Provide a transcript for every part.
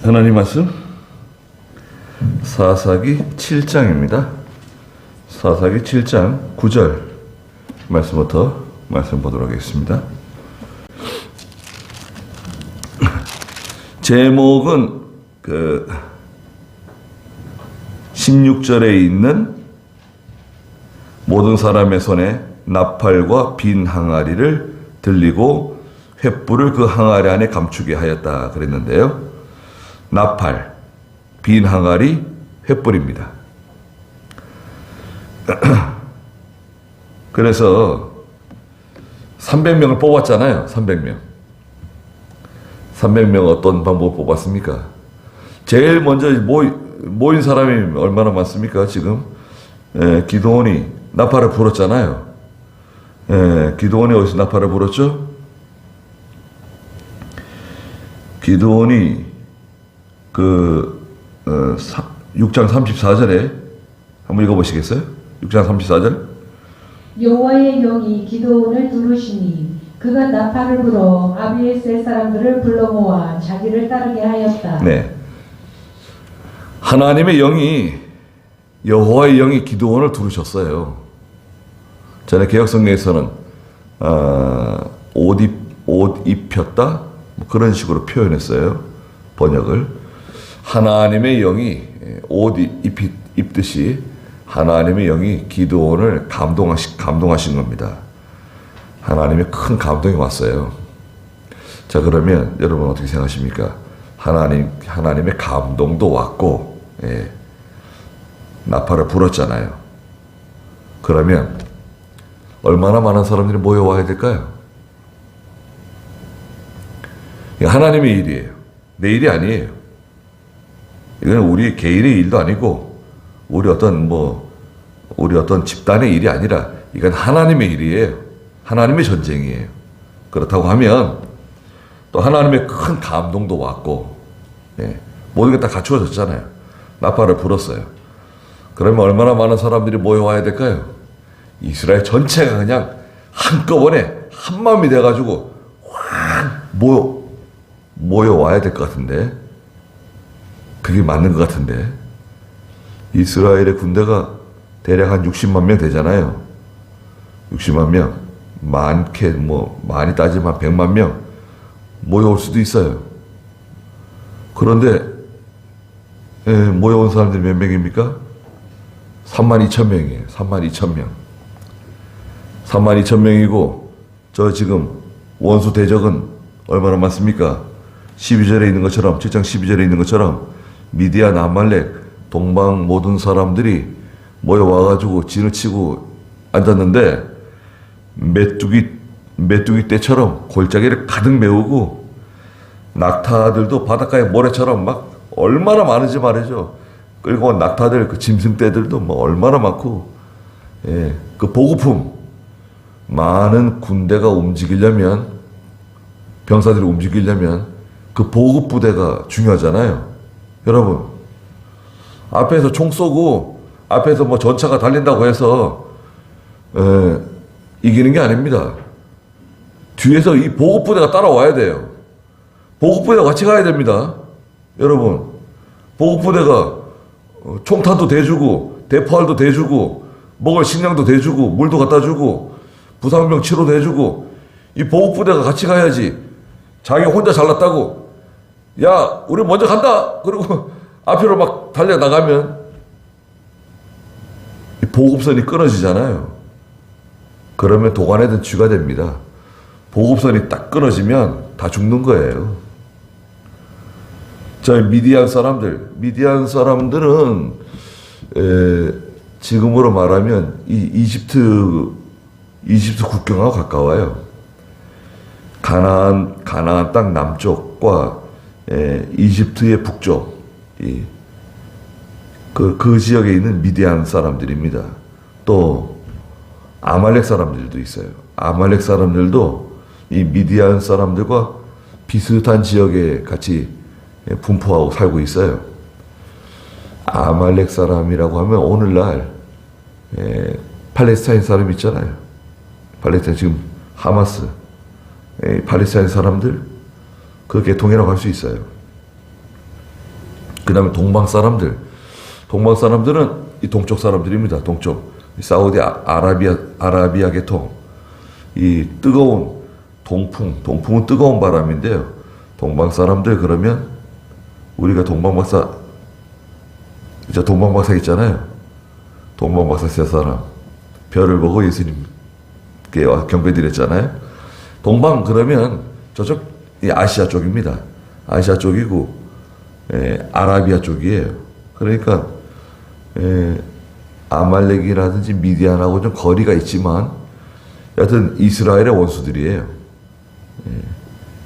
하나님 말씀 사사기 7장입니다. 사사기 7장 9절 말씀부터 말씀 보도록 하겠습니다. 제목은 16절에 있는 모든 사람의 손에 나팔과 빈 항아리를 들리고 횃불을 그 항아리 안에 감추게 하였다 그랬는데요. 나팔, 빈 항아리, 횃불입니다. 그래서 300명을 뽑았잖아요. 300명. 300명 어떤 방법을 뽑았습니까? 제일 먼저 모인 사람이 얼마나 많습니까? 지금 기드온이 나팔을 불었잖아요. 기드온이 어디서 나팔을 불었죠? 기드온이 6장 34절에 한번 읽어보시겠어요? 6장 34절. 여호와의 영이 기드온을 두르시니 그가 나팔을 불어 아비에셀 사람들을 불러 모아 자기를 따르게 하였다. 네. 하나님의 영이, 여호와의 영이 기드온을 두르셨어요. 전에 개혁성경에서는 옷 입혔다? 뭐 그런 식으로 표현했어요. 번역을. 하나님의 영이 옷 입듯이 하나님의 영이 기드온을 감동하신 겁니다. 하나님의 큰 감동이 왔어요. 자, 그러면 여러분 어떻게 생각하십니까? 하나님의 감동도 왔고, 나팔을 불었잖아요. 그러면 얼마나 많은 사람들이 모여와야 될까요? 하나님의 일이에요. 내 일이 아니에요. 이건 우리 개인의 일도 아니고 우리 어떤 집단의 일이 아니라 이건 하나님의 일이에요. 하나님의 전쟁이에요. 그렇다고 하면 또 하나님의 큰 감동도 왔고, 모든 게 다 갖추어졌잖아요. 나팔을 불었어요. 그러면 얼마나 많은 사람들이 모여와야 될까요? 이스라엘 전체가 그냥 한꺼번에 한 마음이 돼가지고 확 모여와야 될 것 같은데, 그게 맞는 것 같은데, 이스라엘의 군대가 대략 한 60만 명 되잖아요. 60만 명. 많이 따지면 100만 명 모여올 수도 있어요. 그런데 모여온 사람들이 몇 명입니까? 32,000명이에요. 32,000명. 32,000명이고 저 지금 원수 대적은 얼마나 많습니까? 12절에 있는 것처럼, 7장 12절에 있는 것처럼 미디안, 아말렉, 동방 모든 사람들이 모여와가지고 진을 치고 앉았는데 메뚜기 떼처럼 골짜기를 가득 메우고 낙타들도 바닷가의 모래처럼 막 얼마나 많은지 말이죠. 끌고 온 낙타들, 그 짐승떼들도 뭐 얼마나 많고, 그 보급품, 많은 군대가 움직이려면, 병사들이 움직이려면 그 보급 부대가 중요하잖아요. 여러분, 앞에서 총 쏘고 앞에서 뭐 전차가 달린다고 해서 이기는 게 아닙니다. 뒤에서 이 보급 부대가 따라와야 돼요. 보급 부대가 같이 가야 됩니다. 여러분, 보급 부대가 총탄도 대주고 대포알도 대주고 먹을 식량도 대주고 물도 갖다 주고 부상병 치료도 해주고, 이 보급 부대가 같이 가야지. 자기 혼자 잘났다고 야 우리 먼저 간다 그리고 앞으로 막 달려나가면 이 보급선이 끊어지잖아요. 그러면 도관에든 쥐가 됩니다. 보급선이 딱 끊어지면 다 죽는 거예요. 저희 미디안 사람들은 지금으로 말하면 이 이집트 국경하고 가까워요. 가나안 땅 남쪽과 이집트의 북쪽, 그 지역에 있는 미디안 사람들입니다. 또 아말렉 사람들도 있어요. 아말렉 사람들도 이 미디안 사람들과 비슷한 지역에 같이 분포하고 살고 있어요. 아말렉 사람이라고 하면 오늘날 팔레스타인 사람 있잖아요. 팔레스타인 지금 하마스, 팔레스타인 사람들 그 계통이라고 할 수 있어요. 그 다음에 동방 사람들. 동방 사람들은 이 동쪽 사람들입니다. 동쪽. 사우디 아라비아 계통. 이 뜨거운 동풍은 뜨거운 바람인데요. 동방 사람들 그러면 우리가 동방박사 있잖아요. 동방박사 세 사람. 별을 보고 예수님께 와서 경배드렸잖아요. 동방 그러면 저쪽 아시아 쪽입니다. 아시아 쪽이고 아라비아 쪽이에요. 그러니까 아말렉이라든지 미디안하고 좀 거리가 있지만 여하튼 이스라엘의 원수들이에요.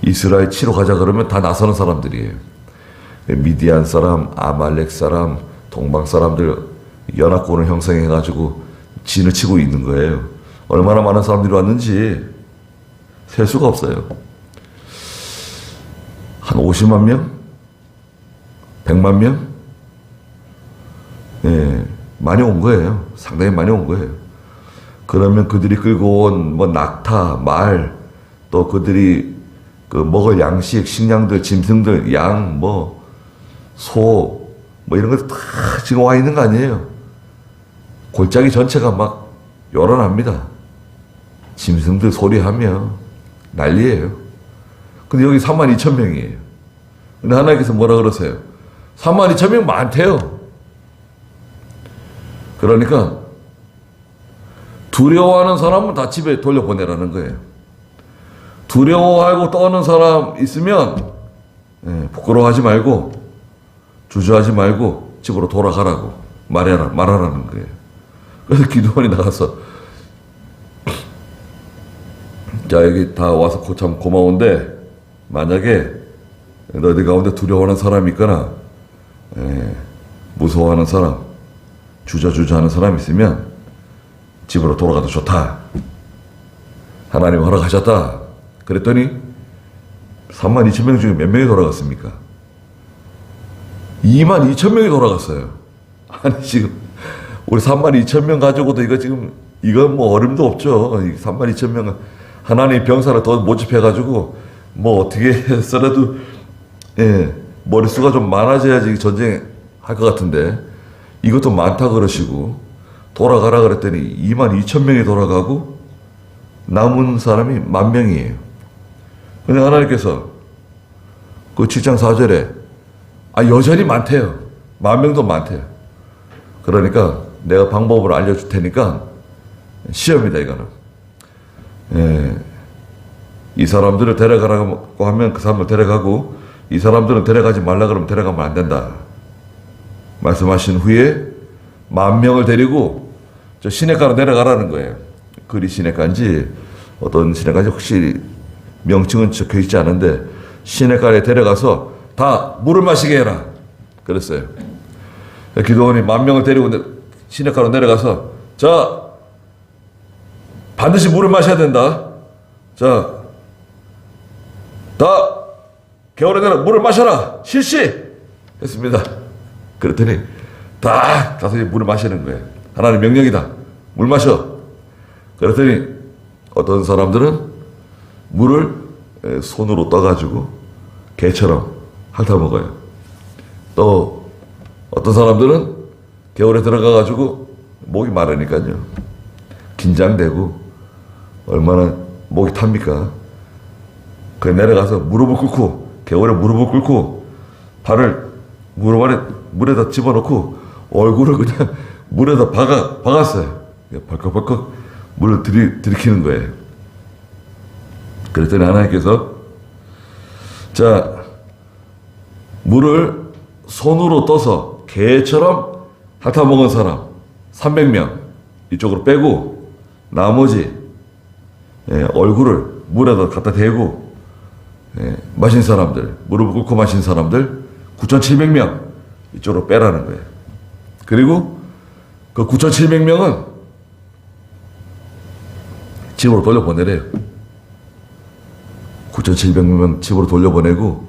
이스라엘 치러 가자 그러면 다 나서는 사람들이에요. 미디안 사람, 아말렉 사람, 동방 사람들 연합군을 형성해가지고 진을 치고 있는 거예요. 얼마나 많은 사람들이 왔는지 셀 수가 없어요. 한 50만 명? 100만 명? 많이 온 거예요. 상당히 많이 온 거예요. 그러면 그들이 끌고 온 뭐 낙타, 말, 또 그들이 그 먹을 양식, 식량들, 짐승들, 양, 소, 이런 거 다 지금 와 있는 거 아니에요. 골짜기 전체가 막 열어납니다. 짐승들 소리하며 난리예요. 근데 여기 32,000명이에요. 근데 하나님께서 뭐라 그러세요? 32,000명 많대요. 그러니까 두려워하는 사람은 다 집에 돌려보내라는 거예요. 두려워하고 떠는 사람 있으면 부끄러워하지 말고 주저하지 말고 집으로 돌아가라고 말하라는 거예요. 그래서 기도원이 나가서 자 여기 다 와서 참 고마운데 만약에 너희들 가운데 두려워하는 사람이 있거나 무서워하는 사람 주저하는 사람 있으면 집으로 돌아가도 좋다. 하나님 허락하셨다. 그랬더니 32,000명 중에 몇 명이 돌아갔습니까? 22,000명이 돌아갔어요. 아니 지금 우리 32,000명 가지고도 이건 뭐 어림도 없죠. 32,000명은 하나님 병사를 더 모집해가지고 어떻게 해서라도 머릿수가 좀 많아져야지 전쟁할 것 같은데 이것도 많다 그러시고 돌아가라 그랬더니 22,000명이 돌아가고 남은 사람이 10,000명이에요. 근데 하나님께서 그 7장 4절에 여전히 많대요. 10,000명도 많대요. 그러니까 내가 방법을 알려줄 테니까 시험이다 이거는. 이 사람들을 데려가라고 하면 그 사람을 데려가고 이 사람들은 데려가지 말라 그러면 데려가면 안 된다. 말씀하신 후에 10,000명을 데리고 저 시내가로 내려가라는 거예요. 그리 시내가인지 어떤 시내가인지 확실히 명칭은 적혀 있지 않은데 시내가에 데려가서 다 물을 마시게 해라. 그랬어요. 기도원이 10,000명을 데리고 시내가로 내려가서 자 반드시 물을 마셔야 된다. 자 다 겨울에 내려 물을 마셔라. 실시 했습니다. 그랬더니 다 가서 물을 마시는 거예요. 하나님 명령이다. 물 마셔. 그랬더니 어떤 사람들은 물을 손으로 떠가지고 개처럼 핥아 먹어요. 또 어떤 사람들은 겨울에 들어가가지고 목이 마르니까요. 긴장되고 얼마나 목이 탑니까? 그 내려가서 무릎을 꿇고 겨울에 무릎을 꿇고 발을 무릎 아래 물에다 집어넣고 얼굴을 그냥 물에다 박았어요. 벌컥벌컥 물을 들이키는 거예요. 그랬더니 하나님께서 자 물을 손으로 떠서 개처럼 핥아먹은 사람 300명 이쪽으로 빼고 나머지 얼굴을 물에다 갖다 대고 마신 사람들 무릎을 꿇고 마신 사람들 9,700명 이쪽으로 빼라는 거예요. 그리고 그 9,700명은 집으로 돌려보내래요. 9,700명 집으로 돌려보내고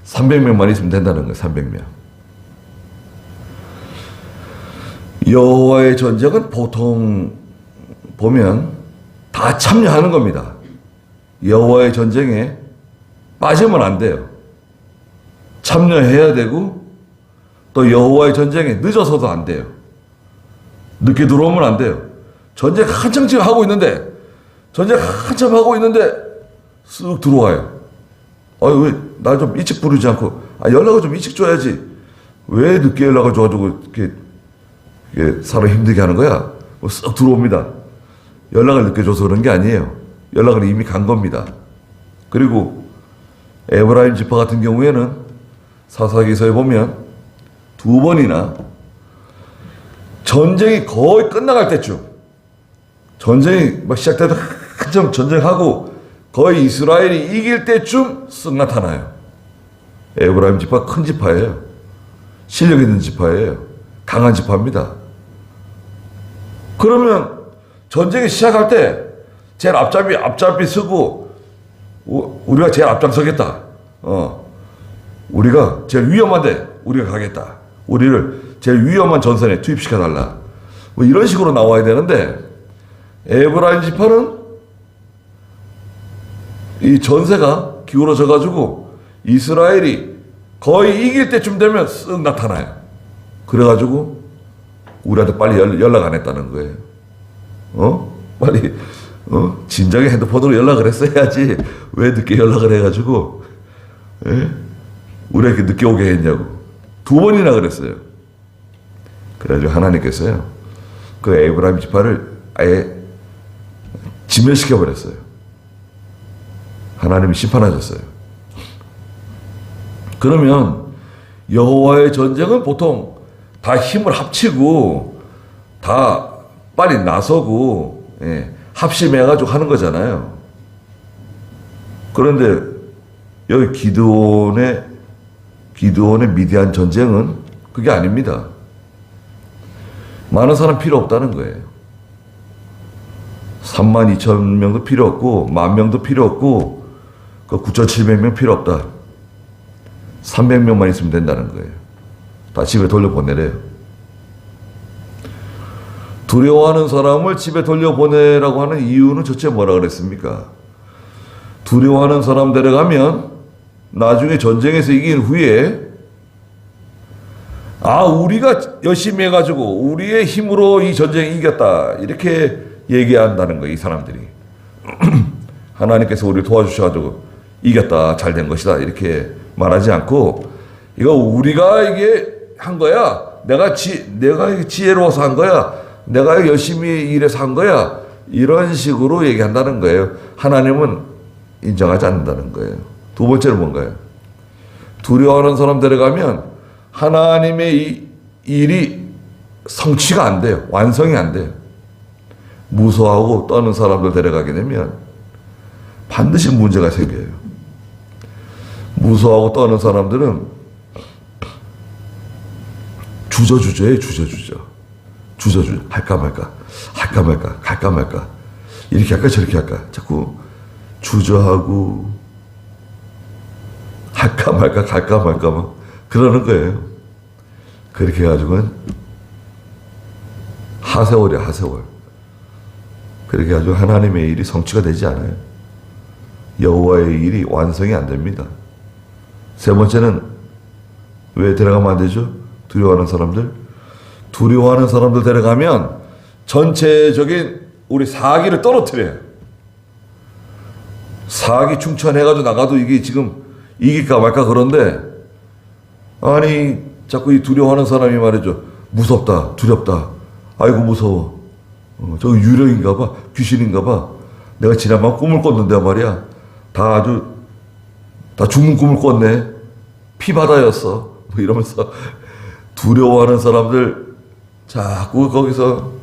300명만 있으면 된다는 거예요. 300명. 여호와의 전쟁은 보통 보면 다 참여하는 겁니다. 여호와의 전쟁에 빠지면 안 돼요. 참여해야 되고 또 여호와의 전쟁에 늦어서도 안 돼요. 늦게 들어오면 안 돼요. 전쟁 한참 지금 하고 있는데 쓱 들어와요. 왜 나 좀 일찍 부르지 않고 연락을 좀 일찍 줘야지. 왜 늦게 연락을 줘가지고 이게 사람 힘들게 하는 거야? 쓱 들어옵니다. 연락을 늦게 줘서 그런 게 아니에요. 연락을 이미 간 겁니다. 그리고 에브라임 지파 같은 경우에는 사사기서에 보면 2번이나 전쟁이 거의 끝나갈 때쯤, 전쟁이 막 시작돼도 한참 전쟁하고 거의 이스라엘이 이길 때쯤 쓱 나타나요. 에브라임 지파 큰 지파예요. 실력 있는 지파예요. 강한 지파입니다. 그러면 전쟁이 시작할 때 제일 앞잡이 서고 우리가 제일 앞장서겠다. 우리가 제일 위험한데 우리가 가겠다. 우리를 제일 위험한 전선에 투입시켜달라. 뭐 이런 식으로 나와야 되는데 에브라임 지파는 이 전세가 기울어져가지고 이스라엘이 거의 이길 때쯤 되면 쓱 나타나요. 그래가지고 우리한테 빨리 연락 안 했다는 거예요. 빨리 진작에 핸드폰으로 연락을 했어야지 왜 늦게 연락을 해가지고 우리에게 늦게 오게 했냐고 2번이나 그랬어요. 그래가지고 하나님께서요 그 에브라임 지파를 아예 진멸시켜 버렸어요. 하나님이 심판하셨어요. 그러면 여호와의 전쟁은 보통 다 힘을 합치고 다 빨리 나서고 합심해가지고 하는 거잖아요. 그런데 여기 기드온의 미디안 전쟁은 그게 아닙니다. 많은 사람 필요 없다는 거예요. 32,000명도 필요 없고 10,000명도 필요 없고 9,700명 필요 없다. 300명만 있으면 된다는 거예요. 다 집에 돌려보내래요. 두려워하는 사람을 집에 돌려보내라고 하는 이유는 도대체 뭐라 그랬습니까? 두려워하는 사람 데려가면 나중에 전쟁에서 이긴 후에 우리가 열심히 해가지고 우리의 힘으로 이 전쟁 이겼다 이렇게 얘기한다는 거예요. 이 사람들이 하나님께서 우리를 도와주셔가지고 이겼다 잘된 것이다 이렇게 말하지 않고 이거 우리가 이게 한 거야. 내가 지혜로워서 한 거야. 내가 열심히 일해서 한 거야. 이런 식으로 얘기한다는 거예요. 하나님은 인정하지 않는다는 거예요. 2번째는 뭔가요? 두려워하는 사람 데려가면 하나님의 이 일이 성취가 안 돼요. 완성이 안 돼요. 무서워하고 떠는 사람들 데려가게 되면 반드시 문제가 생겨요. 무서워하고 떠는 사람들은 주저주저해요. 주저주저. 할까 말까 갈까 말까 이렇게 할까 저렇게 할까 자꾸 주저하고 할까 말까 막 그러는 거예요. 그렇게 해가지고는 하세월이야. 그렇게 해가지고 하나님의 일이 성취가 되지 않아요. 여호와의 일이 완성이 안 됩니다. 3번째는 왜 데려가면 안 되죠? 두려워하는 사람들 데려가면 전체적인 우리 사기를 떨어뜨려요. 사기 충천해가지고 나가도 이게 지금 이길까 말까 그런데 자꾸 이 두려워하는 사람이 말이죠. 무섭다, 두렵다. 아이고 무서워. 저거 유령인가 봐, 귀신인가 봐. 내가 지난번 꿈을 꿨는데 말이야. 다 죽는 꿈을 꿨네. 피바다였어. 뭐 이러면서 두려워하는 사람들 자꾸 거기서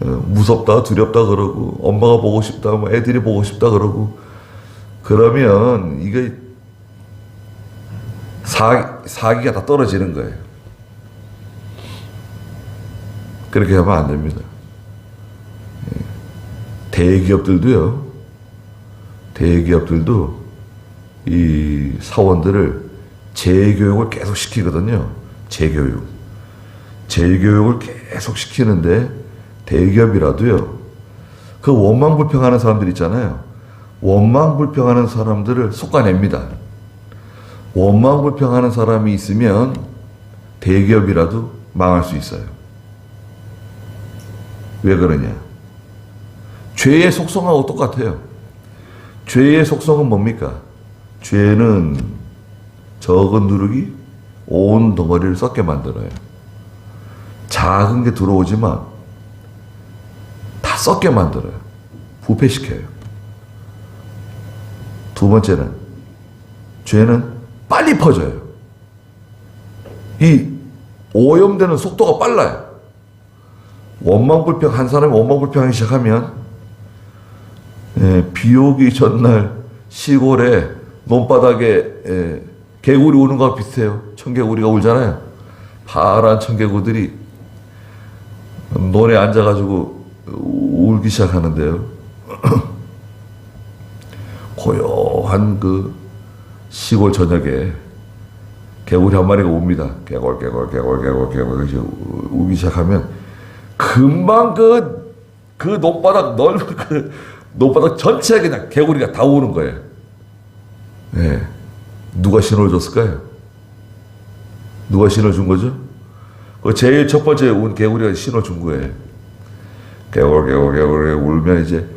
무섭다, 두렵다 그러고 엄마가 보고 싶다, 뭐 애들이 보고 싶다 그러고 그러면 이게 사기가 다 떨어지는 거예요. 그렇게 하면 안 됩니다. 대기업들도 이 사원들을 재교육을 계속 시키거든요. 재교육을 계속 시키는데 대기업이라도요. 그 원망불평하는 사람들 있잖아요. 원망불평하는 사람들을 솎아냅니다. 원망불평하는 사람이 있으면 대기업이라도 망할 수 있어요. 왜 그러냐? 죄의 속성하고 똑같아요. 죄의 속성은 뭡니까? 죄는 적은 누룩이 온 덩어리를 썩게 만들어요. 작은 게 들어오지만 다 썩게 만들어요. 부패시켜요. 두 번째는 죄는 빨리 퍼져요. 이 오염되는 속도가 빨라요. 원망불평, 한 사람이 원망불평하기 시작하면 비 오기 전날 시골에 논바닥에 개구리 우는 거와 비슷해요. 청개구리가 울잖아요. 파란 청개구들이 논에 앉아가지고 울기 시작하는데요. 고요한 그 시골 저녁에 개구리 한 마리가 웁니다. 개골 이제 우기 시작하면 금방 그 논바닥 넓은 그 논바닥 전체에 그냥 개구리가 다 우는 거예요. 예. 누가 신호를 줬을까요? 누가 신호를 준 거죠? 그 제일 첫 번째 운 개구리가 신호를 준 거예요. 개골 울면 이제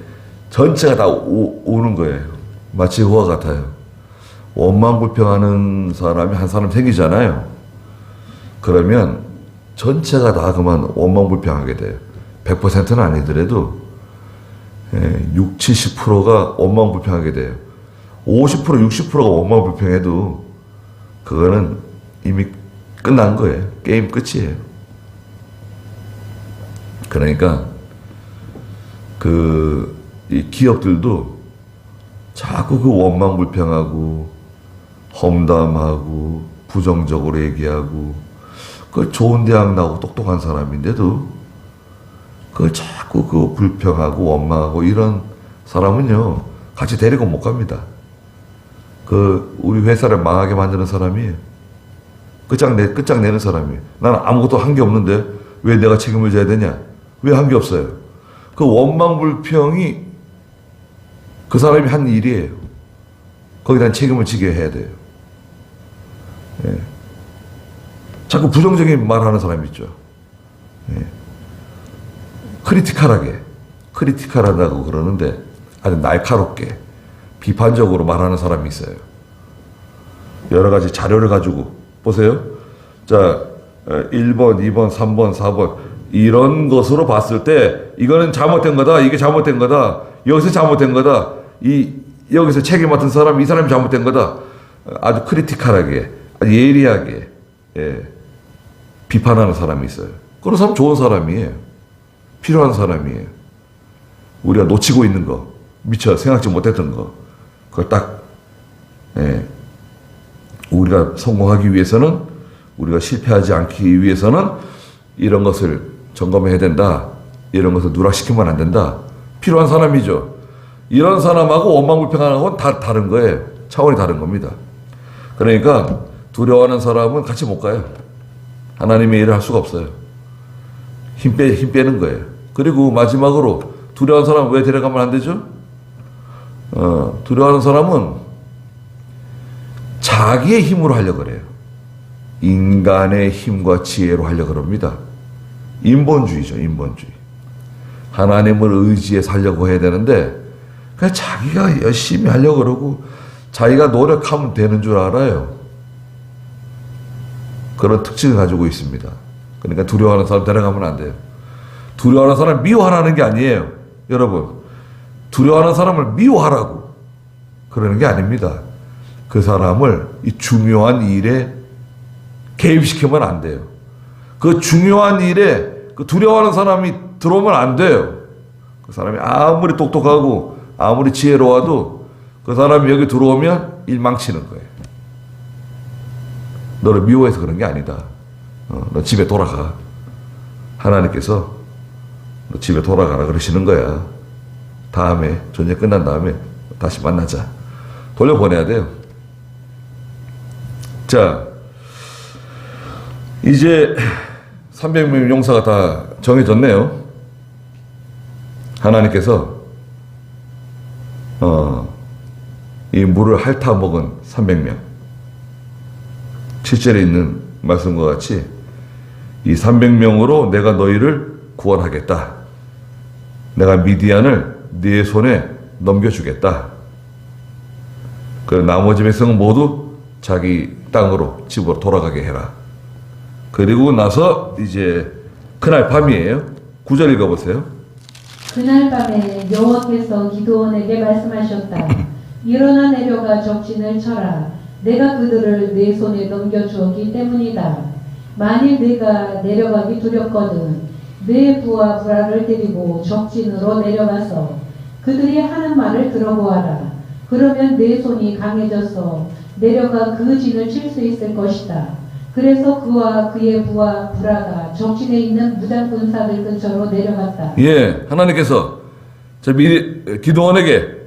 전체가 다 우는 거예요. 마치 그와 같아요. 원망불평하는 사람이 한 사람 생기잖아요. 그러면 전체가 다 그만 원망불평하게 돼요. 100%는 아니더라도 60, 70%가 원망불평하게 돼요. 50%, 60%가 원망불평해도 그거는 이미 끝난 거예요. 게임 끝이에요. 그러니까 이 기업들도 자꾸 그 원망불평하고 험담하고 부정적으로 얘기하고 그 좋은 대학 나오고 똑똑한 사람인데도 그 자꾸 그 불평하고 원망하고 이런 사람은요 같이 데리고 못 갑니다. 그 우리 회사를 망하게 만드는 사람이에요. 끝장내는 사람이에요. 나는 아무것도 한 게 없는데 왜 내가 책임을 져야 되냐? 왜 한 게 없어요? 그 원망불평이 그 사람이 한 일이에요. 거기에 대한 책임을 지게 해야 돼요. 예. 자꾸 부정적인 말하는 사람이 있죠. 예. 크리티컬하다고 그러는데 아주 날카롭게 비판적으로 말하는 사람이 있어요. 여러 가지 자료를 가지고 보세요. 자, 1번, 2번, 3번, 4번 이런 것으로 봤을 때 이거는 잘못된 거다. 이게 잘못된 거다. 여기서 잘못된 거다. 여기서 책임 맡은 사람이 이 사람이 잘못된 거다. 아주 크리티컬하게, 아주 예리하게 비판하는 사람이 있어요. 그런 사람 좋은 사람이에요. 필요한 사람이에요. 우리가 놓치고 있는 거, 미처 생각지 못했던 거, 그걸 딱 우리가 성공하기 위해서는, 우리가 실패하지 않기 위해서는 이런 것을 점검해야 된다. 이런 것을 누락시키면 안 된다. 필요한 사람이죠. 이런 사람하고 원망불평하는 건 다 다른 거예요. 차원이 다른 겁니다. 그러니까 두려워하는 사람은 같이 못 가요. 하나님의 일을 할 수가 없어요. 힘 빼는 거예요. 그리고 마지막으로 두려워하는 사람은 왜 데려가면 안 되죠? 두려워하는 사람은 자기의 힘으로 하려고 그래요. 인간의 힘과 지혜로 하려고 그럽니다. 인본주의죠, 인본주의. 하나님을 의지해서 하려고 해야 되는데 그냥 자기가 열심히 하려고 그러고 자기가 노력하면 되는 줄 알아요. 그런 특징을 가지고 있습니다. 그러니까 두려워하는 사람 데려가면 안 돼요. 두려워하는 사람 미워하라는 게 아니에요. 여러분, 두려워하는 사람을 미워하라고 그러는 게 아닙니다. 그 사람을 이 중요한 일에 개입시키면 안 돼요. 그 중요한 일에 그 두려워하는 사람이 들어오면 안 돼요. 그 사람이 아무리 똑똑하고 아무리 지혜로워도 그 사람이 여기 들어오면 일 망치는 거예요. 너를 미워해서 그런 게 아니다. 너 집에 돌아가. 하나님께서 너 집에 돌아가라 그러시는 거야. 다음에 전쟁 끝난 다음에 다시 만나자. 돌려보내야 돼요. 자, 이제 300명 용사가 다 정해졌네요. 하나님께서 이 물을 핥아 먹은 300명, 7절에 있는 말씀과 같이 이 300명으로 내가 너희를 구원하겠다. 내가 미디안을 네 손에 넘겨주겠다. 그 나머지 백성은 모두 자기 땅으로 집으로 돌아가게 해라. 그리고 나서 이제 그날 밤이에요. 9절 읽어보세요. 그날 밤에 여호와께서 기드온에게 말씀하셨다. 일어나 내려가 적진을 쳐라. 내가 그들을 내 손에 넘겨주었기 때문이다. 만일 내가 내려가기 두렵거든 내 부하 부라를 데리고 적진으로 내려가서 그들이 하는 말을 들어보아라. 그러면 내 손이 강해져서 내려가 그 진을 칠 수 있을 것이다. 그래서 그와 그의 부하 부라가 적진에 있는 무장 군사들 근처로 내려갔다. 예, 하나님께서 기드온에게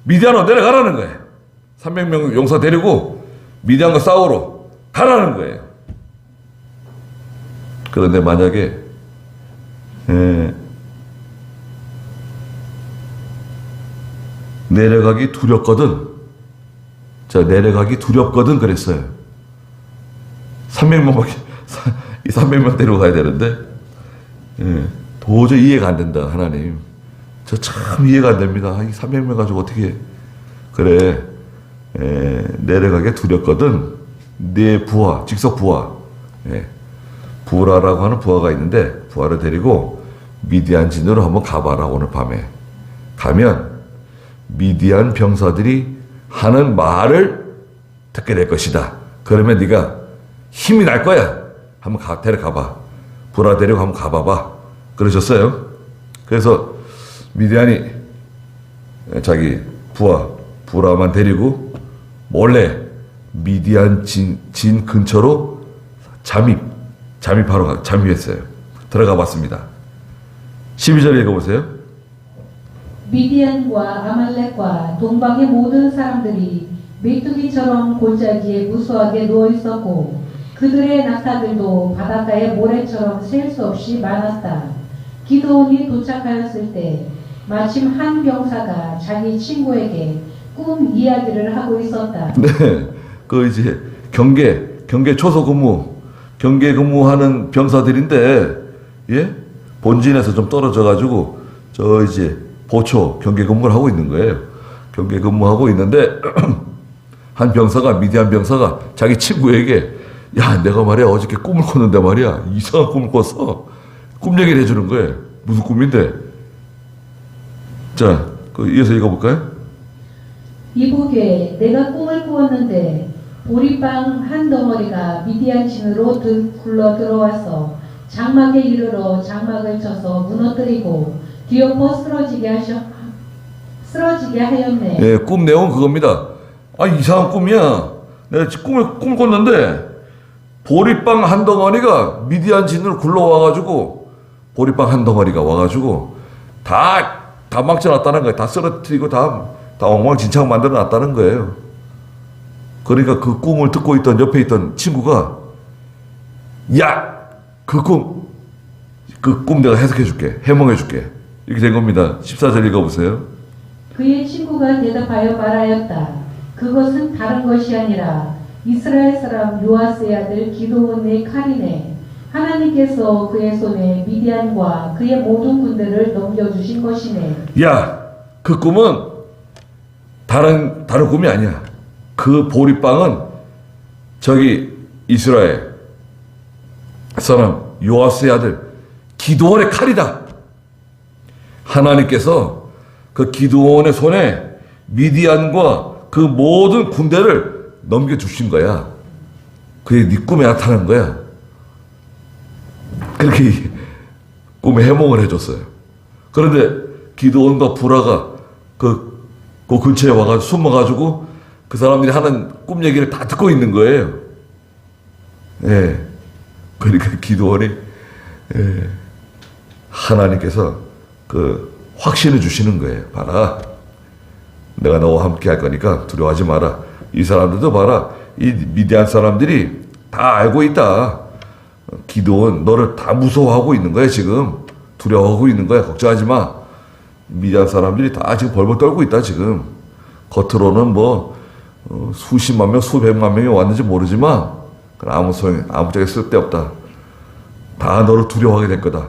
미디안으로 내려가라는 거예요. 300명 용사 데리고 미디안과 싸우러 가라는 거예요. 그런데 만약에 내려가기 두렵거든. 내려가기 두렵거든 그랬어요. 300명밖에 이 300명 데리고 가야 되는데 도저히 이해가 안 된다. 하나님, 저 참 이해가 안 됩니다. 이 300명 가지고 어떻게 그래? 내려가기 두렵거든. 네 부하, 직속 부하, 부라라고 하는 부하가 있는데 부하를 데리고 미디안 진으로 한번 가봐라. 오늘 밤에 가면 미디안 병사들이 하는 말을 듣게 될 것이다. 그러면 네가 힘이 날 거야. 한번 데려가봐. 부라 데리고 한번 가봐봐. 그러셨어요. 그래서 미디안이 자기 부라만 데리고 몰래 미디안 진 근처로 잠입했어요. 들어가 봤습니다. 12절 읽어보세요. 미디안과 아말렉과 동방의 모든 사람들이 메뚜기처럼 골짜기에 무수하게 누워 있었고 그들의 낙타들도 바닷가의 모래처럼 셀 수 없이 많았다. 기드온이 도착하였을 때 마침 한 병사가 자기 친구에게 꿈 이야기를 하고 있었다. 네, 그 이제 경계 초소 경계 근무하는 병사들인데, 예? 본진에서 좀 떨어져가지고, 이제 보초 경계 근무를 하고 있는 거예요. 경계 근무하고 있는데, 한 병사가, 미디안 병사가 자기 친구에게, 야, 내가 말이야, 어저께 꿈을 꿨는데 말이야, 이상한 꿈을 꿨어. 꿈 얘기를 해주는 거예요. 무슨 꿈인데? 자, 이어서 읽어볼까요? 이보게 내가 꿈을 꾸었는데 보리빵 한 덩어리가 미디안 진으로 굴러 들어와서 장막에 이르러 장막을 쳐서 무너뜨리고 뒤엎어 쓰러지게 하였네. 예, 꿈 내용 그겁니다. 아, 이상한 꿈이야. 내가 꿈을 꿨는데 보리빵 한 덩어리가 미디안 진으로 굴러와가지고 보리빵 한 덩어리가 와가지고 다 망쳐놨다는 거예요. 다 쓰러뜨리고 다 엉망진창 만들어놨다는 거예요. 그러니까 그 꿈을 듣고 있던 옆에 있던 친구가 야! 그 꿈 내가 해석해줄게. 해몽해줄게. 이렇게 된 겁니다. 14절 읽어보세요. 그의 친구가 대답하여 말하였다. 그것은 다른 것이 아니라 이스라엘 사람 요아스의 아들 기드온의 칼이네. 하나님께서 그의 손에 미디안과 그의 모든 군대를 넘겨주신 것이네. 야! 그 꿈은 다른 꿈이 아니야. 그 보리빵은 저기 이스라엘 사람 요아스의 아들 기드온의 칼이다. 하나님께서 그 기드온의 손에 미디안과 그 모든 군대를 넘겨주신 거야. 그게 네 꿈에 나타난 거야. 그렇게 꿈에 해몽을 해줬어요. 그런데 기드온과 부라가 그 근처에 와가지고 숨어가지고 그 사람들이 하는 꿈 얘기를 다 듣고 있는 거예요. 예. 그러니까 기드온이 하나님께서 그 확신을 주시는 거예요. 봐라. 내가 너와 함께 할 거니까 두려워하지 마라. 이 사람들도 봐라. 이 미디안 사람들이 다 알고 있다. 기드온 너를 다 무서워하고 있는 거야 지금. 두려워하고 있는 거야. 걱정하지 마. 미디안 사람들이 다 지금 벌벌 떨고 있다 지금. 겉으로는 뭐 수십만 명, 수백만 명이 왔는지 모르지만 그럼 아무짝에 쓸데없다. 다 너를 두려워하게 될 거다.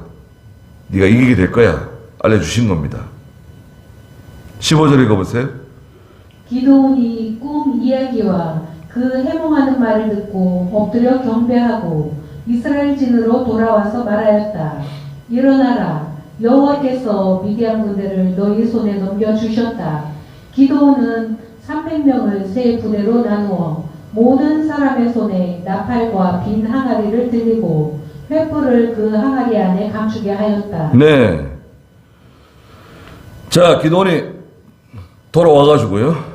네가 이기게 될 거야. 알려주신 겁니다. 15절 읽어보세요. 기드온이 꿈 이야기와 그 해몽하는 말을 듣고 엎드려 경배하고 이스라엘 진으로 돌아와서 말하였다. 일어나라. 여호와께서 미디안 군대를 너희 손에 넘겨주셨다. 기드온은 300명을 세 부대로 나누어 모든 사람의 손에 나팔과 빈 항아리를 들리고 횃불을 그 항아리 안에 감추게 하였다. 네. 자, 기드온이 돌아와가지고요.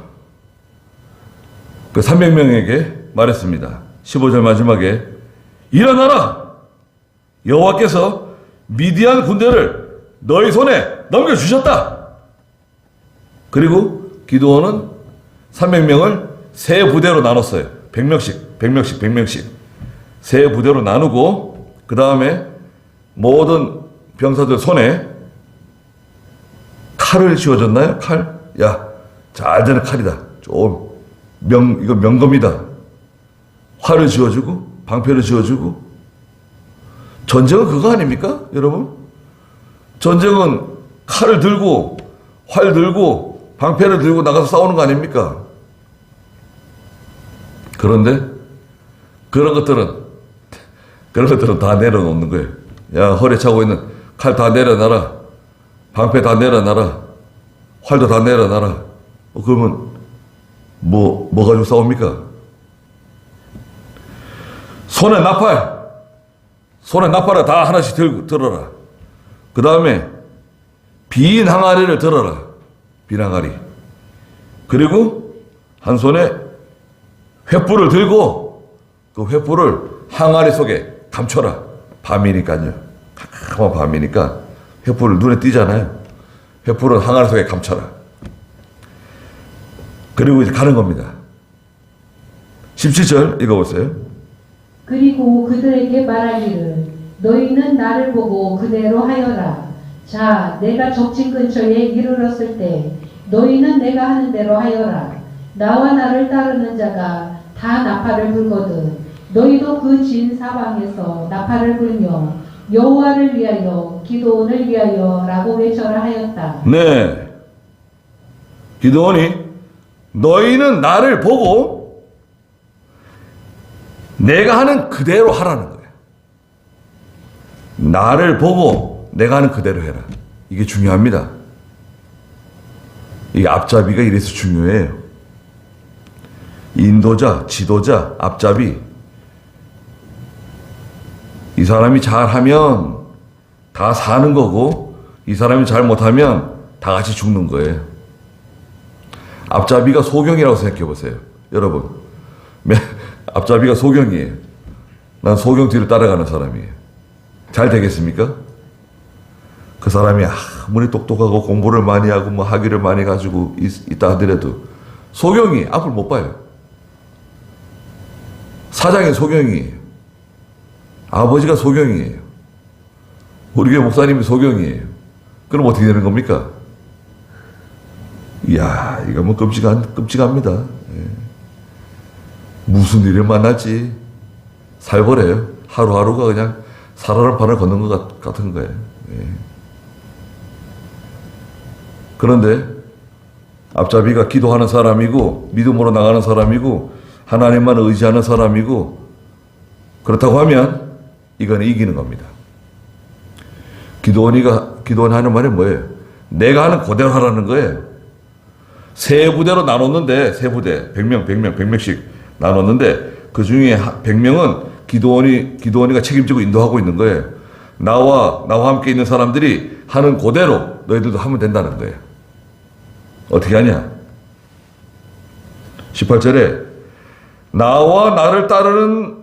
그 300명에게 말했습니다. 15절 마지막에 일어나라! 여호와께서 미디안 군대를 너희 손에 넘겨주셨다. 그리고 기드온은 300명을 세 부대로 나눴어요. 100명씩 세 부대로 나누고 그 다음에 모든 병사들 손에 칼을 쥐어줬나요? 칼? 야, 잘 되는 칼이다. 이거 명검이다. 활을 쥐어주고 방패를 쥐어주고. 전쟁은 그거 아닙니까, 여러분? 전쟁은 칼을 들고 활 들고 방패를 들고 나가서 싸우는 거 아닙니까? 그런데 그런 것들은 다 내려놓는 거예요. 야, 허리에 차고 있는 칼 다 내려놔라. 방패 다 내려놔라. 활도 다 내려놔라. 그러면 뭐 가지고 싸웁니까? 손에 나팔을 다 하나씩 들어라. 그 다음에 빈 항아리를 들어라. 빈 항아리. 그리고 한 손에 횃불을 들고 그 횃불을 항아리 속에 감춰라. 밤이니까요. 캄캄한 밤이니까 횃불을 눈에 띄잖아요. 횃불은 항아리 속에 감춰라. 그리고 이제 가는 겁니다. 17절 읽어보세요. 그리고 그들에게 말하기를 너희는 나를 보고 그대로 하여라. 자, 내가 적진 근처에 이르렀을 때 너희는 내가 하는 대로 하여라. 나와 나를 따르는 자가 다 나팔을 불거든 너희도 그 진 사방에서 나팔을 불며 여호와를 위하여 기드온을 위하여라고 외쳐라 하였다. 네. 기드온이 너희는 나를 보고 내가 하는 그대로 하라는 거예요. 나를 보고 내가 하는 그대로 해라. 이게 중요합니다. 이 앞잡이가 이래서 중요해요. 인도자, 지도자, 앞잡이. 이 사람이 잘하면 다 사는 거고 이 사람이 잘 못하면 다 같이 죽는 거예요. 앞잡이가 소경이라고 생각해 보세요. 여러분, 앞잡이가 소경이에요. 난 소경 뒤를 따라가는 사람이에요. 잘 되겠습니까? 그 사람이 아무리 똑똑하고 공부를 많이 하고 뭐 학위를 많이 가지고 있다 하더라도 소경이 앞을 못 봐요. 사장이 소경이에요. 아버지가 소경이에요. 우리 교회 목사님이 소경이에요. 그럼 어떻게 되는 겁니까? 이야, 이거 뭐 끔찍합니다. 예. 무슨 일을 만날지 살벌해요. 하루하루가 그냥 살아날 판을 걷는 것 같은 거예요. 예. 그런데 앞잡이가 기도하는 사람이고 믿음으로 나가는 사람이고 하나님만 의지하는 사람이고 그렇다고 하면 이건 이기는 겁니다. 기도원이 하는 말이 뭐예요? 내가 하는 그대로 하라는 거예요. 세 부대로 나눴는데 세 부대 100명씩 나눴는데 그 중에 100명은 기도원이가 책임지고 인도하고 있는 거예요. 나와 함께 있는 사람들이 하는 그대로 너희들도 하면 된다는 거예요. 어떻게 하냐? 18절에 나와 나를 따르는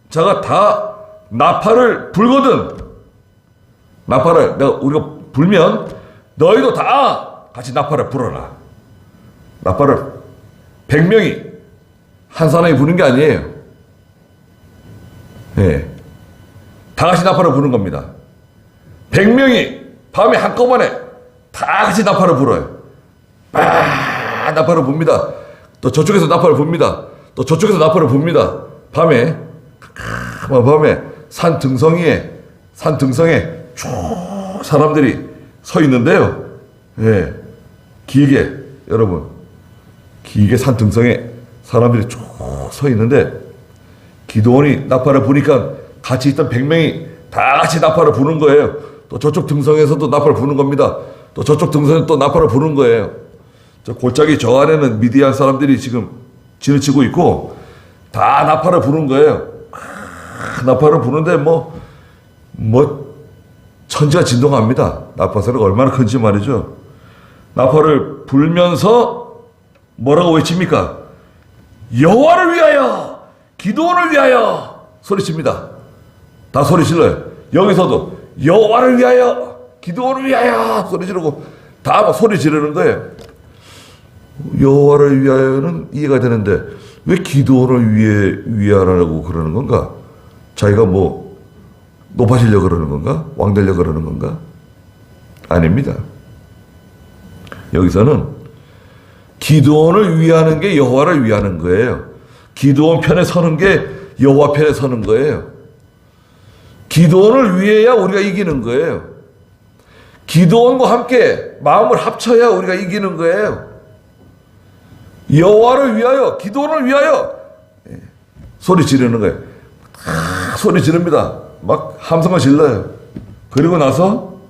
자가 다 나팔을 불거든. 나팔을 우리가 불면 너희도 다 같이 나팔을 불어라. 나팔을 100명이 한 사람이 부는 게 아니에요. 네. 다 같이 나팔을 부는 겁니다. 100명이 밤에 한꺼번에 다 같이 나팔을 불어요. 나팔을 붑니다. 또 저쪽에서 나팔을 붑니다. 또 저쪽에서 나팔을 붑니다. 밤에 밤에 산 등성에 쭉 사람들이 서 있는데요. 예, 길게 여러분 길게 산 등성에 사람들이 쭉 서 있는데 기드온이 나팔을 부니까 같이 있던 100명이 다 같이 나팔을 부는 거예요. 또 저쪽 등성에서도 나팔을 부는 겁니다. 또 저쪽 등성에 또 나팔을 부는 거예요. 저 골짜기 저 안에는 미디안 사람들이 지금 지르치고 있고 다 나팔을 부는 거예요. 나팔을 부는데 뭐 천지가 진동합니다. 나팔 소리가 얼마나 큰지 말이죠. 나팔을 불면서 뭐라고 외칩니까? 여호와를 위하여, 기드온을 위하여 소리칩니다. 다 소리 질러요. 여기서도 여호와를 위하여, 기드온을 위하여 소리 지르고 다 막 소리 지르는 거예요. 여호와를 위하여는 이해가 되는데 왜 기드온을 위하라고 그러는 건가? 자기가 뭐 높아지려고 그러는 건가? 왕 되려고 그러는 건가? 아닙니다. 여기서는 기드온을 위하는 게 여호와를 위하는 거예요. 기드온 편에 서는 게 여호와 편에 서는 거예요. 기드온을 위해야 우리가 이기는 거예요. 기드온과 함께 마음을 합쳐야 우리가 이기는 거예요. 여호와를 위하여, 기드온을 위하여 소리 지르는 거예요. 소리 지릅니다. 막 함성을 질러요. 그리고 나서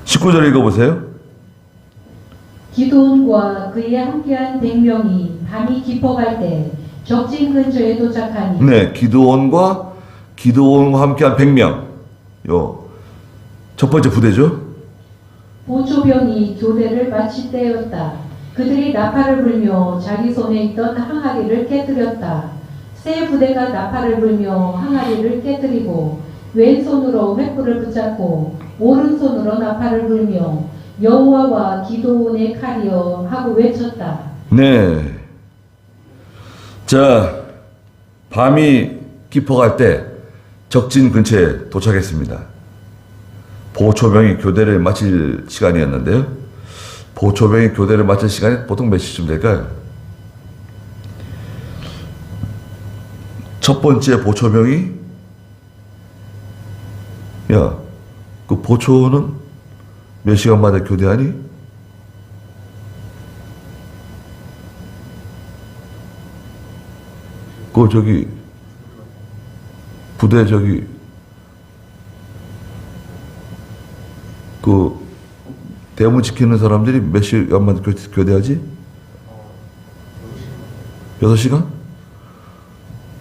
19절 읽어보세요. 기드온과 그에 함께한 100명이 밤이 깊어갈 때 적진 근처에 도착하니 네, 기드온과 함께한 100명. 첫 번째 부대죠. 보초병이 교대를 마칠 때였다. 그들이 나팔을 불며 자기 손에 있던 항아리를 깨뜨렸다. 세 부대가 나팔을 불며 항아리를 깨뜨리고 왼손으로 횃불을 붙잡고 오른손으로 나팔을 불며 여호와와 기드온의 칼이여 하고 외쳤다. 네. 자, 밤이 깊어갈 때 적진 근처에 도착했습니다. 보초병이 교대를 마칠 시간이었는데요. 보초병이 교대를 마칠 시간이 보통 몇 시쯤 될까요? 첫 번째 보초병이 야, 그 보초는 몇 시간마다 교대하니? 그 저기 부대 저기 그 대문 지키는 사람들이 몇 시간마다 교대하지? 6시간?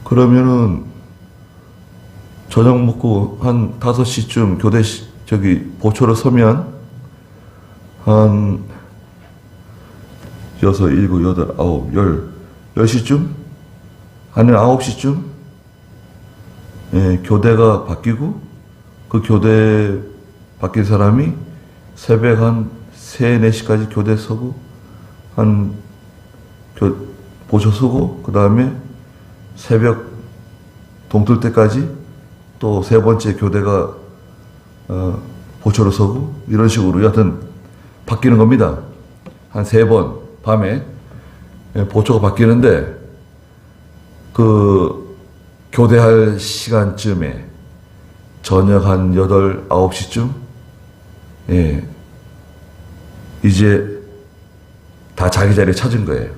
그러면은 저녁 먹고 한 5시쯤 교대 저기 보초로 서면 한 6, 7, 8, 9, 10시쯤? 아니면 9시쯤? 예, 교대가 바뀌고 그 교대 바뀐 사람이 새벽 한 3, 4시까지 교대 서고 보초 서고 그 다음에 새벽 동틀 때까지 또 세 번째 교대가 보초로 서고 이런 식으로 여하튼 바뀌는 겁니다. 한 3번 밤에 보초가 바뀌는데 그 교대할 시간쯤에 저녁 한 8, 9시쯤 이제 다 자기 자리에 찾은 거예요.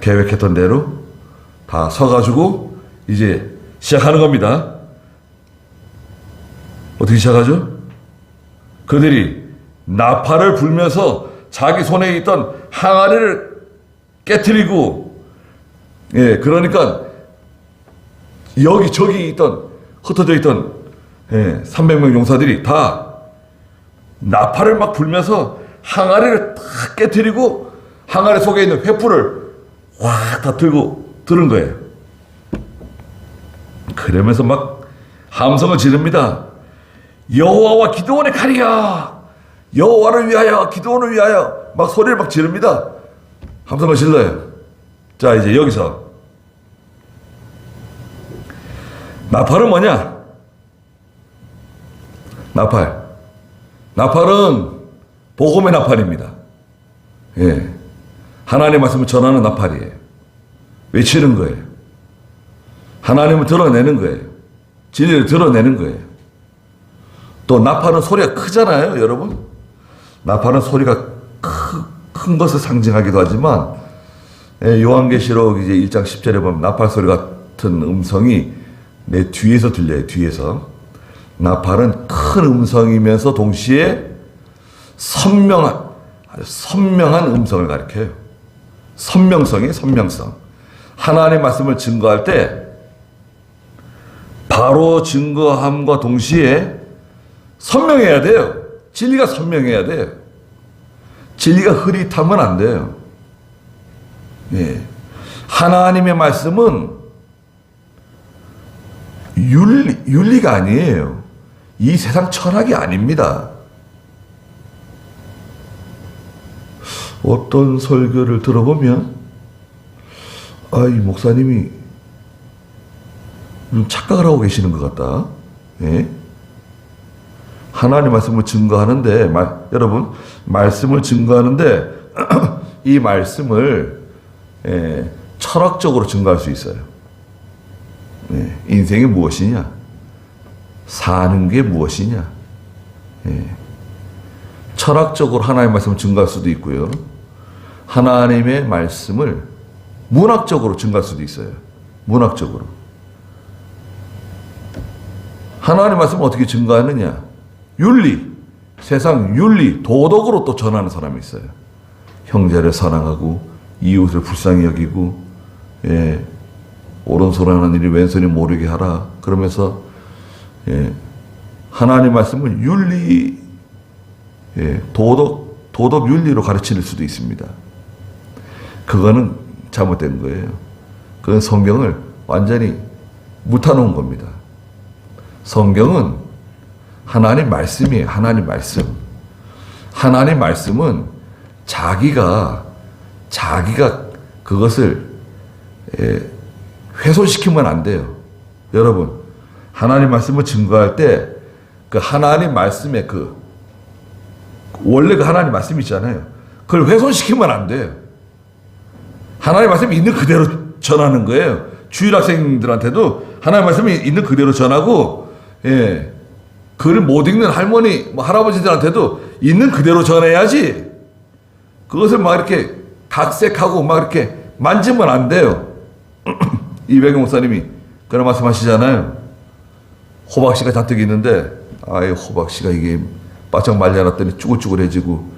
계획했던 대로 다 서가지고 이제 시작하는 겁니다. 어떻게 시작하죠? 그들이 나팔을 불면서 자기 손에 있던 항아리를 깨트리고 그러니까 여기 저기 흩어져 있던 300명 용사들이 다 나팔을 막 불면서 항아리를 탁 깨트리고 항아리 속에 있는 횃불을 확 다 들은 거예요. 그러면서 막 함성을 지릅니다. 여호와와 기드온의 칼이야. 여호와를 위하여, 기드온을 위하여 막 소리를 막 지릅니다. 함성을 질러요. 자, 이제 여기서 나팔은 뭐냐? 나팔은 복음의 나팔입니다. 하나님의 말씀을 전하는 나팔이에요. 외치는 거예요. 하나님을 드러내는 거예요. 진리를 드러내는 거예요. 또 나팔은 소리가 크잖아요, 여러분. 나팔은 소리가 큰 것을 상징하기도 하지만 요한계시록 이제 1장 10절에 보면 나팔 소리 같은 음성이 내 뒤에서 들려요. 뒤에서. 나팔은 큰 음성이면서 동시에 선명한 음성을 가리켜요. 선명성이에요. 선명성. 하나님의 말씀을 증거할 때 바로 증거함과 동시에 선명해야 돼요. 진리가 선명해야 돼요. 진리가 흐릿하면 안 돼요. 예. 하나님의 말씀은 윤리가 아니에요. 이 세상 철학이 아닙니다. 어떤 설교를 들어보면 이 목사님이 좀 착각을 하고 계시는 것 같다. 예? 하나님의 말씀을 증거하는데 여러분 말씀을 증거하는데 이 말씀을 철학적으로 증거할 수 있어요. 인생이 무엇이냐? 사는 게 무엇이냐? 철학적으로 하나님의 말씀을 증거할 수도 있고요. 하나님의 말씀을 문학적으로 증거할 수도 있어요. 문학적으로. 하나님의 말씀을 어떻게 증거하느냐? 윤리, 세상 윤리, 도덕으로 또 전하는 사람이 있어요. 형제를 사랑하고 이웃을 불쌍히 여기고 오른손 하는 일이 왼손이 모르게 하라. 그러면서 하나님 말씀을 윤리, 도덕 윤리로 가르칠 수도 있습니다. 그거는 잘못된 거예요. 그건 성경을 완전히 묻어놓은 겁니다. 성경은 하나님 말씀이에요. 하나님 말씀. 하나님 말씀은 자기가 그것을 훼손시키면 안 돼요. 여러분, 하나님 말씀을 증거할 때 그 하나님 말씀의 원래 그 하나님 말씀이 있잖아요. 그걸 훼손시키면 안 돼요. 하나님 말씀이 있는 그대로 전하는 거예요. 주일 학생들한테도 하나님 말씀이 있는 그대로 전하고, 글을 못 읽는 할머니, 할아버지들한테도 있는 그대로 전해야지. 그것을 막 이렇게 각색하고 막 이렇게 만지면 안 돼요. 이백영 목사님이 그런 말씀 하시잖아요. 호박씨가 잔뜩 있는데, 호박씨가 이게 바짝 말려놨더니 쭈글쭈글해지고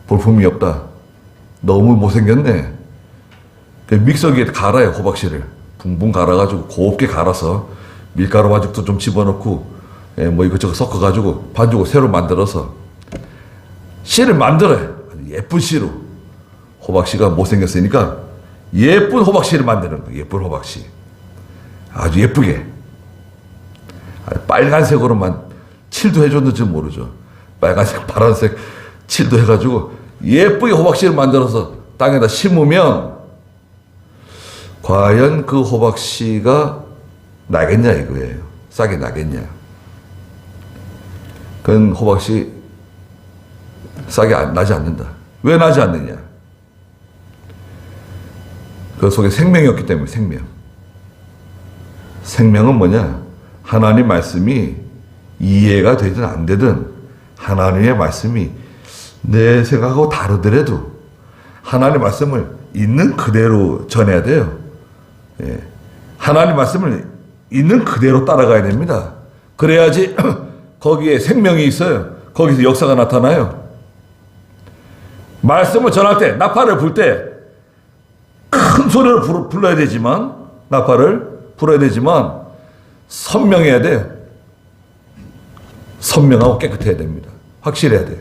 볼품이 없다. 너무 못생겼네. 믹서기에 갈아요, 호박씨를. 붕붕 갈아가지고 곱게 갈아서 밀가루 반죽도 좀 집어넣고 이것저것 섞어가지고 반죽을 새로 만들어서 씨를 만들어요. 예쁜 씨로. 호박씨가 못생겼으니까 예쁜 호박씨를 만드는 거예요. 예쁜 호박씨. 아주 예쁘게. 빨간색으로만 칠도 해줬는지 모르죠. 빨간색, 파란색 칠도 해가지고 예쁘게 호박씨를 만들어서 땅에다 심으면 과연 그 호박씨가 나겠냐 이거예요. 싹이 나겠냐. 그건 호박씨 싹이 나지 않는다. 왜 나지 않느냐? 그 속에 생명이 없기 때문에. 생명은 뭐냐? 하나님 말씀이 이해가 되든 안 되든 하나님의 말씀이 내 생각하고 다르더라도 하나님 말씀을 있는 그대로 전해야 돼요. 하나님 말씀을 있는 그대로 따라가야 됩니다. 그래야지 거기에 생명이 있어요. 거기서 역사가 나타나요. 말씀을 전할 때, 나팔을 불 때 큰 소리로 불러야 되지만, 나팔을 불어야 되지만 선명해야 돼요. 선명하고 깨끗해야 됩니다. 확실해야 돼요.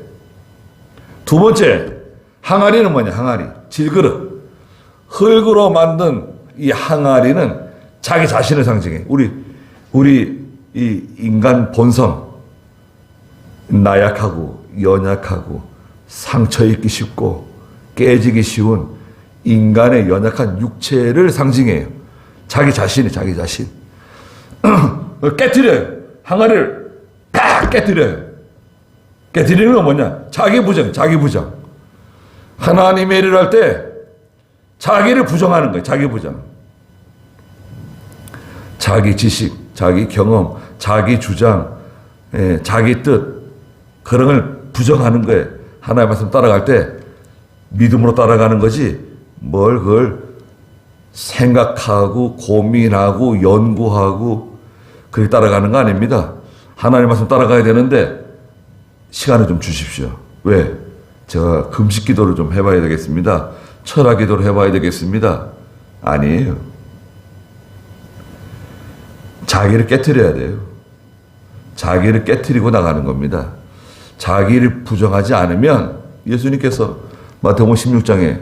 두 번째, 항아리는 뭐냐? 항아리, 질그릇. 흙으로 만든 이 항아리는 자기 자신을 상징해. 우리 이 인간 본성, 나약하고 연약하고 상처 입기 쉽고 깨지기 쉬운 인간의 연약한 육체를 상징해요. 자기 자신이 자기 자신. 깨뜨려요. 항아리를 팍 깨뜨려요. 깨뜨리는 건 뭐냐? 자기 부정, 자기 부정. 하나님의 일을 할 때 자기를 부정하는 거예요. 자기 부정. 자기 지식, 자기 경험, 자기 주장, 자기 뜻, 그런 걸 부정하는 거예요. 하나님의 말씀 따라갈 때 믿음으로 따라가는 거지 뭘 그걸 생각하고 고민하고 연구하고 그렇게 따라가는 거 아닙니다. 하나님의 말씀 따라가야 되는데 시간을 좀 주십시오. 왜? 제가 금식 기도를 좀 해봐야 되겠습니다. 철학 기도를 해봐야 되겠습니다. 아니에요. 자기를 깨트려야 돼요. 자기를 깨트리고 나가는 겁니다. 자기를 부정하지 않으면 예수님께서 마태복음 16장에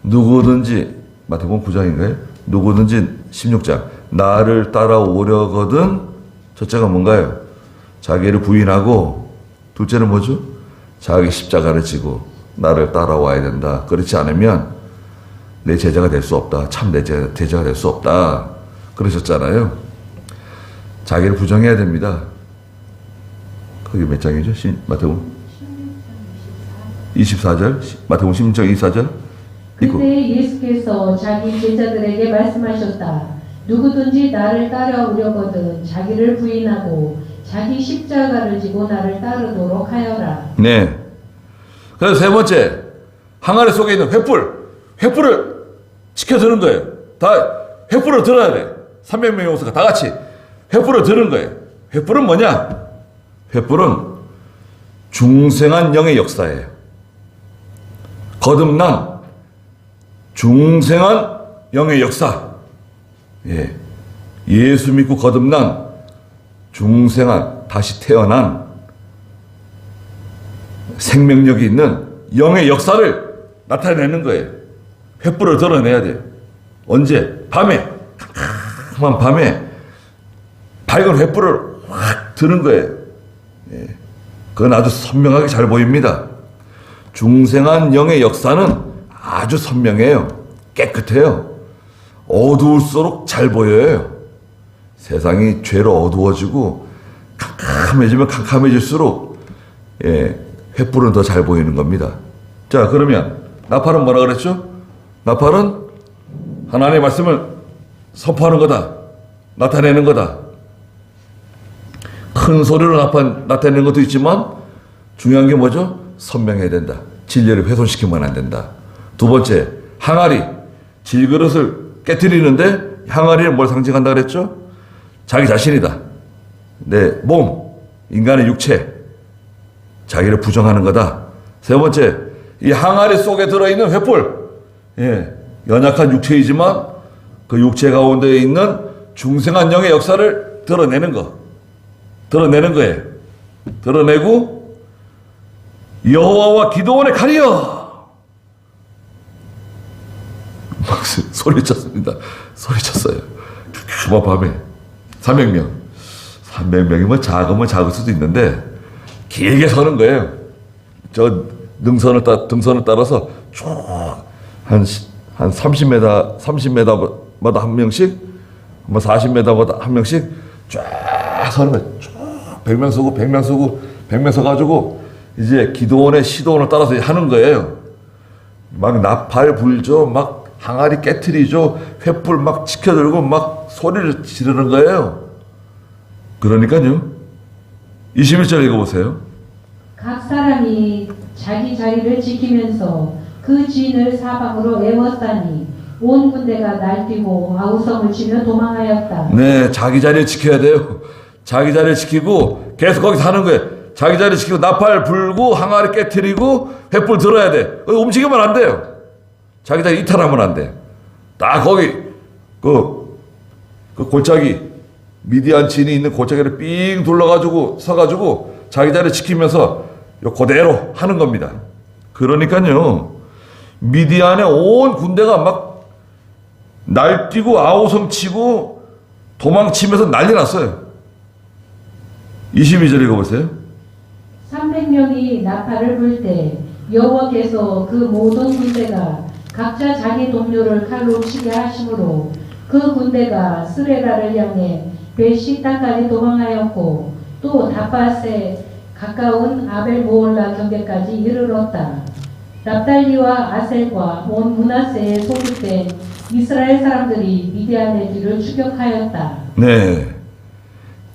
누구든지 마태복음 9장인가요? 누구든지 16장 나를 따라오려거든 첫째가 뭔가요? 자기를 부인하고 둘째는 뭐죠? 자기 십자가를 지고 나를 따라와야 된다. 그렇지 않으면 내 제자가 될 수 없다. 참 내 제자가 될 수 없다. 그러셨잖아요. 자기를 부정해야 됩니다. 그게 몇 장이죠? 마태복음 24절? 마태복음 16장 24절? 그때 예수께서 자기 제자들에게 말씀하셨다. 누구든지 나를 따라오려거든 자기를 부인하고 자기 십자가를 지고 나를 따르도록 하여라. 네. 그래서 세 번째, 항아리 속에 있는 횃불을 지켜드는 거예요. 다 횃불을 들어야 돼. 300명의 용사가 다 같이 횃불을 드는 거예요. 횃불은 뭐냐? 횃불은 중생한 영의 역사예요. 거듭난 중생한 영의 역사. 예. 예수 믿고 거듭난 중생한 다시 태어난 생명력이 있는 영의 역사를 나타내는 거예요. 횃불을 드러내야 돼요. 언제? 밤에 캄캄한 밤에 밝은 횃불을 확 드는 거예요. 예. 그건 아주 선명하게 잘 보입니다. 중생한 영의 역사는 아주 선명해요. 깨끗해요. 어두울수록 잘 보여요. 세상이 죄로 어두워지고 캄캄해지면 캄캄해질수록 횃불은 더 잘 보이는 겁니다. 자, 그러면 나팔은 뭐라 그랬죠? 나팔은 하나님의 말씀을 선포하는 거다. 나타내는 거다. 큰 소리로 나타내는 것도 있지만 중요한 게 뭐죠? 선명해야 된다. 진리를 훼손시키면 안 된다. 두 번째, 항아리. 질그릇을 깨트리는데 항아리는 뭘 상징한다 그랬죠? 자기 자신이다. 내 몸, 인간의 육체. 자기를 부정하는 거다. 세 번째, 이 항아리 속에 들어있는 횃불. 연약한 육체이지만 그 육체 가운데 있는 중생한 영의 역사를 드러내는 거. 드러내는 거예요. 드러내고 여호와와 기도원의 칼이여. 막 소리쳤습니다. 소리쳤어요. 그 밤에 300명. 300명이면 작으면 작을 수도 있는데 길게 서는 거예요. 저 등선을 따라서 쭉 한 30m마다 한 명씩, 뭐 40m마다 한 명씩 쫙 서는 거예요. 쭉 100명 서고 100명 서고 100명 서가지고 이제 기도원의 시도원을 따라서 하는 거예요. 막 나팔 불죠. 막 항아리 깨트리죠. 횃불 막 지켜들고 막 소리를 지르는 거예요. 그러니까요. 21절 읽어보세요. 각 사람이 자기 자리를 지키면서 그 진을 사방으로 에워싸니 온 군대가 날뛰고 아우성을 치며 도망하였다. 네, 자기 자리를 지켜야 돼요. 자기 자리를 지키고 계속 거기서 하는 거예요. 자기 자리를 지키고 나팔 불고 항아리 깨트리고 횃불 들어야 돼. 움직이면 안 돼요. 자기 자리 이탈하면 안 돼. 딱 거기 그 골짜기 미디안 진이 있는 골짜기를 삥 둘러가지고 서가지고 자기 자리를 지키면서 그대로 하는 겁니다. 그러니까요, 미디안의 온 군대가 막 날뛰고 아우성 치고 도망치면서 난리 났어요. 22절 읽어보세요. 300명이 나팔을 불 때 여호와께서 그 모든 군대가 각자 자기 동료를 칼로 치게 하심으로 그 군대가 스레라를 향해 벳시단까지 도망하였고 또 다팟에 가까운 아벨 모올라 경계까지 이르렀다. 납달리와 아셀과 온 므낫세에 소집된 이스라엘 사람들이 미디안의 뒤를 추격하였다. 네.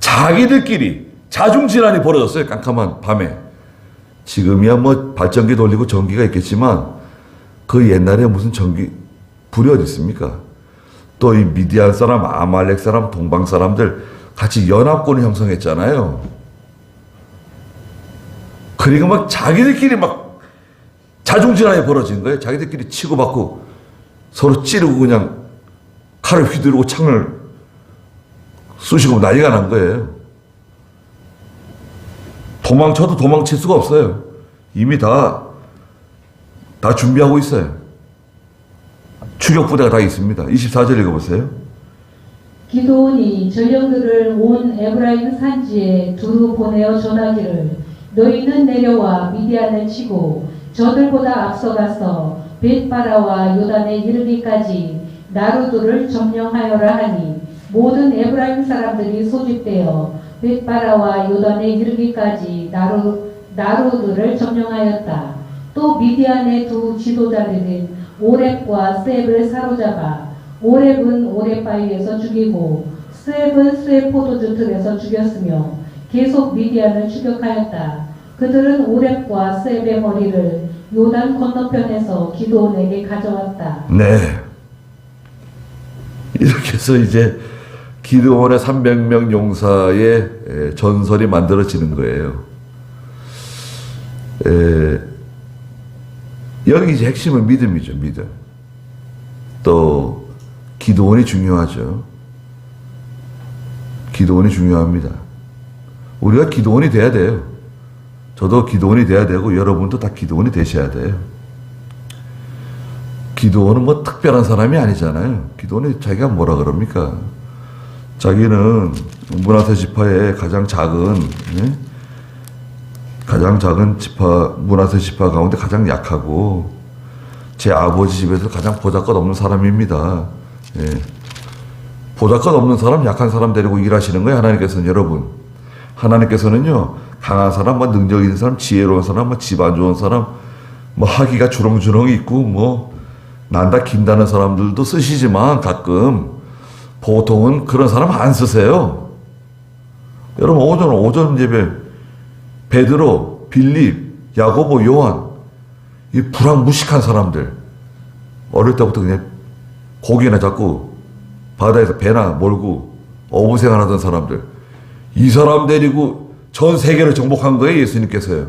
자기들끼리 자중질환이 벌어졌어요. 깜깜한 밤에. 지금이야 뭐 발전기 돌리고 전기가 있겠지만 그 옛날에 무슨 불이 어디 있습니까? 또 이 미디안 사람, 아말렉 사람, 동방 사람들 같이 연합군을 형성했잖아요. 그러니까 막 자기들끼리 막 자중질환이 벌어진 거예요. 자기들끼리 치고받고 서로 찌르고 그냥 칼을 휘두르고 창을 쑤시고 난리가 난 거예요. 도망쳐도 도망칠 수가 없어요. 이미 다 준비하고 있어요. 추격부대가 다 있습니다. 24절 읽어보세요. 기드온이 전령들을 온 에브라임 산지에 두루 보내어 전하기를 너희는 내려와 미디안을 치고 저들보다 앞서가서 벳바라와 요단에 이르기까지 나루도를 점령하여라 하니 모든 에브라임 사람들이 소집되어 벳바라와 요단에 이르기까지 나루도를 점령하였다. 또 미디안의 두 지도자들은 오렙과 스앱을 사로잡아 오렙은 오렙 바위에서 죽이고 스앱은 스앱 포도주 틀에서 죽였으며 계속 미디안을 추격하였다. 그들은 오렙과 스앱의 머리를 요단 건너편에서 기드온에게 가져왔다. 네. 이렇게 해서 이제 기드온의 300명 용사의 전설이 만들어지는 거예요. 여기 이제 핵심은 믿음이죠, 믿음. 또 기도원이 중요하죠. 기도원이 중요합니다. 우리가 기도원이 돼야 돼요. 저도 기도원이 돼야 되고 여러분도 다 기도원이 되셔야 돼요. 기도원은 뭐 특별한 사람이 아니잖아요. 기도원이 자기가 뭐라 그럽니까? 자기는 므낫세 지파의 가장 작은 지파, 므낫세 지파 가운데 가장 약하고 제 아버지 집에서 가장 보잘것 없는 사람입니다. 예. 보잘것 없는 사람, 약한 사람 데리고 일하시는 거예요, 하나님께서는. 여러분, 하나님께서는요 강한 사람, 뭐 능력 있는 사람, 지혜로운 사람, 뭐 집안 좋은 사람, 뭐 학위가 주렁주렁 있고 뭐 난다 긴다는 사람들도 쓰시지만 가끔 보통은 그런 사람 안 쓰세요. 여러분, 오전 예배 베드로, 빌립, 야고보, 요한, 이 불황무식한 사람들, 어릴 때부터 그냥 고기나 잡고 바다에서 배나 몰고 어부 생활하던 사람들, 이 사람 데리고 전 세계를 정복한 거예요, 예수님께서요.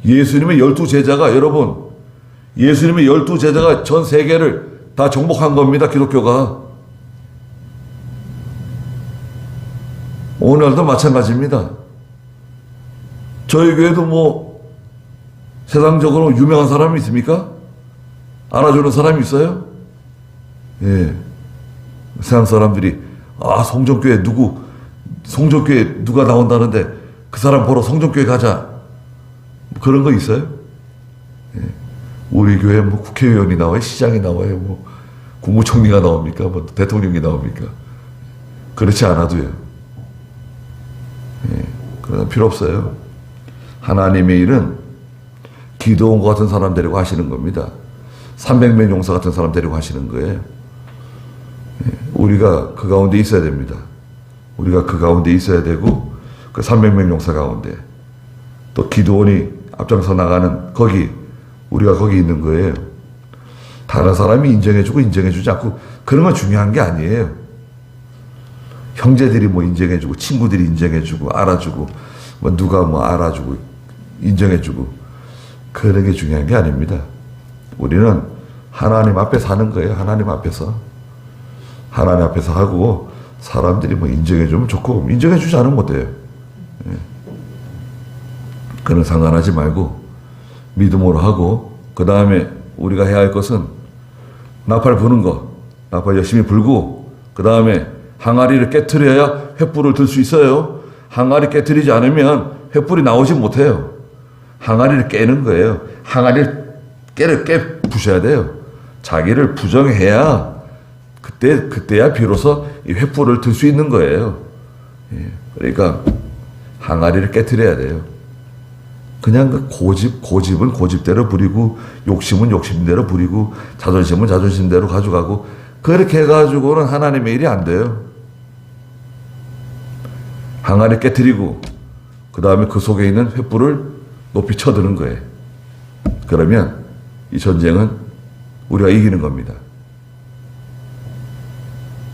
예수님의 12제자가, 여러분, 예수님의 12제자가 전 세계를 다 정복한 겁니다, 기독교가. 오늘도 마찬가지입니다. 저희 교회도 뭐 세상적으로 유명한 사람이 있습니까? 알아주는 사람이 있어요? 예. 세상 사람들이 송정교회 누가 나온다는데 그 사람 보러 송정교회 가자. 뭐 그런 거 있어요? 예. 우리 교회 뭐 국회의원이 나와요? 시장이 나와요? 뭐 국무총리가 나옵니까? 뭐 대통령이 나옵니까? 그렇지 않아도요. 예. 그런 필요 없어요. 하나님의 일은 기도원과 같은 사람 데리고 하시는 겁니다. 300명 용사 같은 사람 데리고 하시는 거예요. 우리가 그 가운데 있어야 됩니다. 우리가 그 가운데 있어야 되고 그 300명 용사 가운데 또 기도원이 앞장서 나가는 우리가 거기 있는 거예요. 다른 사람이 인정해주고 인정해주지 않고 그런 건 중요한 게 아니에요. 형제들이 뭐 인정해주고 친구들이 인정해주고 알아주고 뭐 누가 뭐 알아주고 인정해주고 그런 게 중요한 게 아닙니다. 우리는 하나님 앞에 사는 거예요. 하나님 앞에서 하고 사람들이 뭐 인정해주면 좋고 인정해주지 않으면 못해요. 예. 그건 상관하지 말고 믿음으로 하고 그 다음에 우리가 해야 할 것은 나팔 부는 거, 나팔 열심히 불고 그 다음에 항아리를 깨트려야 횃불을 들 수 있어요. 항아리 깨트리지 않으면 횃불이 나오지 못해요. 항아리를 깨는 거예요. 항아리를 깨 부셔야 돼요. 자기를 부정해야 그때야 비로소 이 횃불을 들 수 있는 거예요. 예. 그러니까 항아리를 깨트려야 돼요. 그냥 그 고집은 고집대로 부리고 욕심은 욕심대로 부리고 자존심은 자존심대로 가져가고 그렇게 해가지고는 하나님의 일이 안 돼요. 항아리 깨뜨리고 그 다음에 그 속에 있는 횃불을 높이 쳐드는 거예요. 그러면 이 전쟁은 우리가 이기는 겁니다.